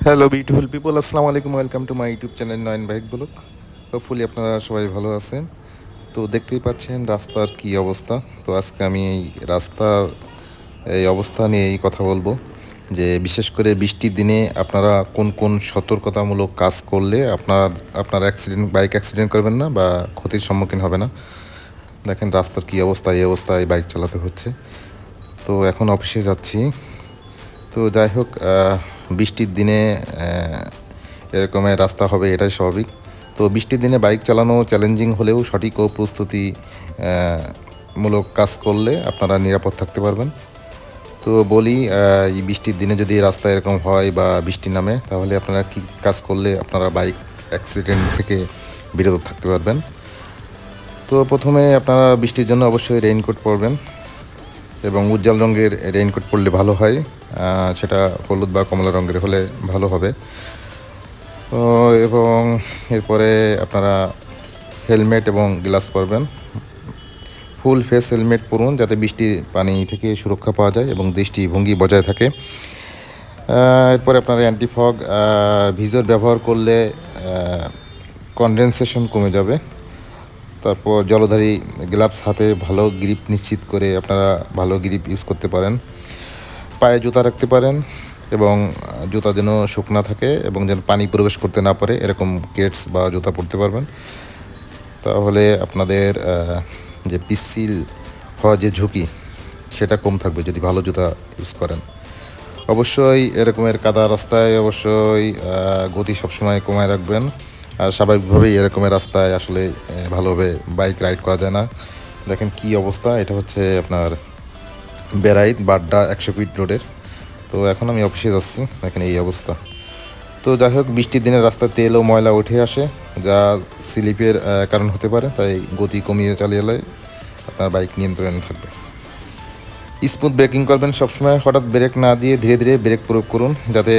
Hello beautiful people, আসসালামু আলাইকুম। Welcome to my YouTube channel Nayan bike blog. Hopefully আপনারা সবাই ভালো আছেন। তো দেখতেই পাচ্ছেন রাস্তার কি অবস্থা। তো আজকে আমি এই রাস্তার এই অবস্থা নিয়েই কথা বলবো, যে বিশেষ করে বৃষ্টির দিনে আপনারা কোন কোন সতর্কতামূলক কাজ করলে আপনার বাইক অ্যাক্সিডেন্ট করবেন না বা ক্ষতির সম্মুখীন হবে না। দেখেন রাস্তার কি অবস্থা, এই অবস্থায় বাইক চালাতে হচ্ছে। তো এখন অফিসে যাচ্ছি। তো যাই হোক, বৃষ্টির দিনে এরকমের রাস্তা হবে, এটাই স্বাভাবিক। তো বৃষ্টির দিনে বাইক চালানো চ্যালেঞ্জিং হলেও সঠিক ও প্রস্তুতি মূলক কাজ করলে আপনারা নিরাপদ থাকতে পারবেন। তো বলি, এই বৃষ্টির দিনে যদি রাস্তা এরকম হয় বা বৃষ্টি নামে, তাহলে আপনারা কী কাজ করলে আপনারা বাইক অ্যাক্সিডেন্ট থেকে বিরত থাকতে পারবেন। তো প্রথমে আপনারা বৃষ্টির জন্য অবশ্যই রেইনকোট পরবেন এবং উজ্জ্বল রঙের রেইনকোট পরলে ভালো হয়। সেটা হলুদ বা কমলা রঙের হলে ভালো হবে। তো এবং এরপরে আপনারা হেলমেট এবং গ্লাভস পরবেন। ফুল ফেস হেলমেট পরুন, যাতে বৃষ্টির পানি থেকে সুরক্ষা পাওয়া যায় এবং দৃষ্টিভঙ্গি বজায় থাকে। এরপরে আপনারা অ্যান্টিফগ ভিজর ব্যবহার করলে কনডেনসেশন কমে যাবে। তারপর জলধারী গ্লাভস হাতে ভালো গ্রিপ নিশ্চিত করে আপনারা ভালো গ্রিপ ইউজ করতে পারেন। পায়ে জুতা রাখতে পারেন এবং জুতা যেন শুকনা থাকে এবং যেন পানি প্রবেশ করতে না পারে, এরকম কেটস বা জুতা পরতে পারবেন। তাহলে আপনাদের যে পিচ্ছিল হওয়ার যে ঝুঁকি, সেটা কম থাকবে যদি ভালো জুতা ইউজ করেন। অবশ্যই এরকমের কাদা রাস্তায় অবশ্যই গতি সবসময় কমায় রাখবেন। আর স্বাভাবিকভাবেই এরকমের রাস্তায় আসলে ভালোভাবে বাইক রাইড করা যায় না। দেখেন কি অবস্থা, এটা হচ্ছে আপনার বেড়াইত বাড্ডা 100 ফিট রোডের। তো এখন আমি অফিসে যাচ্ছি, দেখেন এই অবস্থা। তো যাই হোক, বৃষ্টির দিনে রাস্তায় তেল ও ময়লা উঠে আসে, যা স্লিপের কারণ হতে পারে। তাই গতি কমিয়ে চালিয়ে এলে আপনার বাইক নিয়ন্ত্রণে থাকবে। স্মুথ ব্রেকিং করবেন সবসময়, হঠাৎ ব্রেক না দিয়ে ধীরে ধীরে ব্রেক প্রয়োগ করুন, যাতে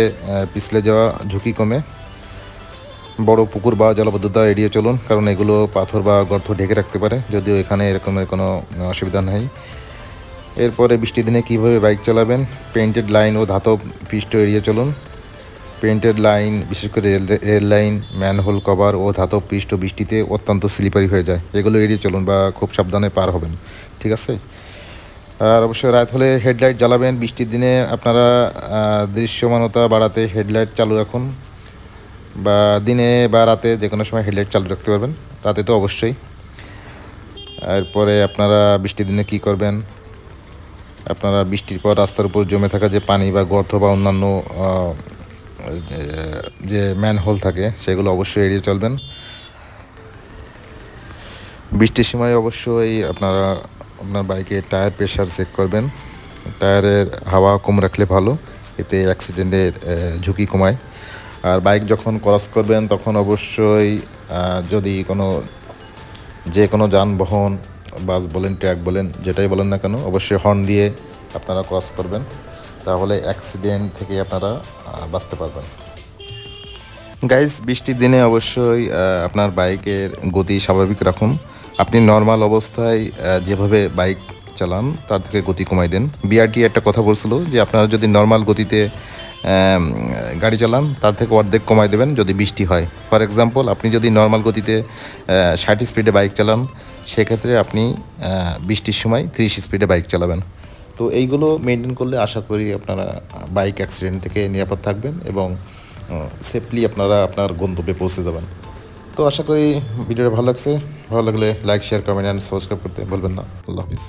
পিছলে যাওয়া ঝুঁকি কমে। বড় পুকুর বা জলাবদ্ধতা এড়িয়ে চলুন, কারণ এগুলো পাথর বা গর্ত ঢেকে রাখতে পারে, যদিও এখানে এরকমের কোনো অসুবিধা নেই। এরপরে বৃষ্টির দিনে কীভাবে বাইক চালাবেন, পেইন্টেড লাইন ও ধাতব পৃষ্ঠ এড়িয়ে চলুন। পেইন্টেড লাইন, বিশেষ করে রেল লাইন, ম্যানহোল কভার ও ধাতব পৃষ্ঠ বৃষ্টিতে অত্যন্ত স্লিপারি হয়ে যায়, এগুলো এড়িয়ে চলুন বা খুব সাবধানে পার হবেন, ঠিক আছে। আর অবশ্যই রাত হলে হেডলাইট জ্বালাবেন। বৃষ্টির দিনে আপনারা দৃশ্যমানতা বাড়াতে হেডলাইট চালু রাখুন, বা দিনে বা রাতে যে কোনো সময় হেডলাইট চালু রাখতে পারবেন, রাতে তো অবশ্যই। এরপরে আপনারা বৃষ্টির দিনে কী করবেন, আপনারা বৃষ্টির পর রাস্তার উপর জমে থাকা যে পানি বা গর্ত বা অন্যান্য যে ম্যানহোল থাকে, সেগুলো অবশ্যই এড়িয়ে চলবেন। বৃষ্টির সময় অবশ্যই আপনারা আপনার বাইকের টায়ার প্রেশার চেক করবেন। টায়ারের হাওয়া কম রাখলে ভালো, এতে অ্যাক্সিডেন্টের ঝুঁকি কমায়। আর বাইক যখন ক্রস করবেন তখন অবশ্যই যদি যে কোনো যানবাহন, বাস বলেন, ট্রাক বলেন, যেটাই বলেন না কেন, অবশ্যই হর্ন দিয়ে আপনারা ক্রস করবেন, তাহলে অ্যাক্সিডেন্ট থেকে আপনারা বাঁচতে পারবেন। গাইজ, বৃষ্টির দিনে অবশ্যই আপনার বাইকের গতি স্বাভাবিক রাখুন। আপনি নর্মাল অবস্থায় যেভাবে বাইক চালান তার থেকে গতি কমাই দেন। বিআরটি একটা কথা বলছিল যে আপনারা যদি নর্মাল গতিতে গাড়ি চালান, তার থেকে অর্ধেক কমাই দেবেন যদি বৃষ্টি হয়। ফর এক্সাম্পল, আপনি যদি নর্মাল গতিতে 60 স্পিডে বাইক চালান, সেক্ষেত্রে আপনি বৃষ্টির সময় 30 স্পিডে বাইক চালাবেন। তো এইগুলো মেনটেন করলে আশা করি আপনারা বাইক অ্যাক্সিডেন্ট থেকে নিরাপদ থাকবেন এবং সেফলি আপনারা আপনার গন্তব্যে পৌঁছে যাবেন। তো আশা করি ভিডিওটা ভালো লাগছে। ভালো লাগলে like, share, comment and subscribe করতে ভুলবেন না। আল্লাহ হাফিজ।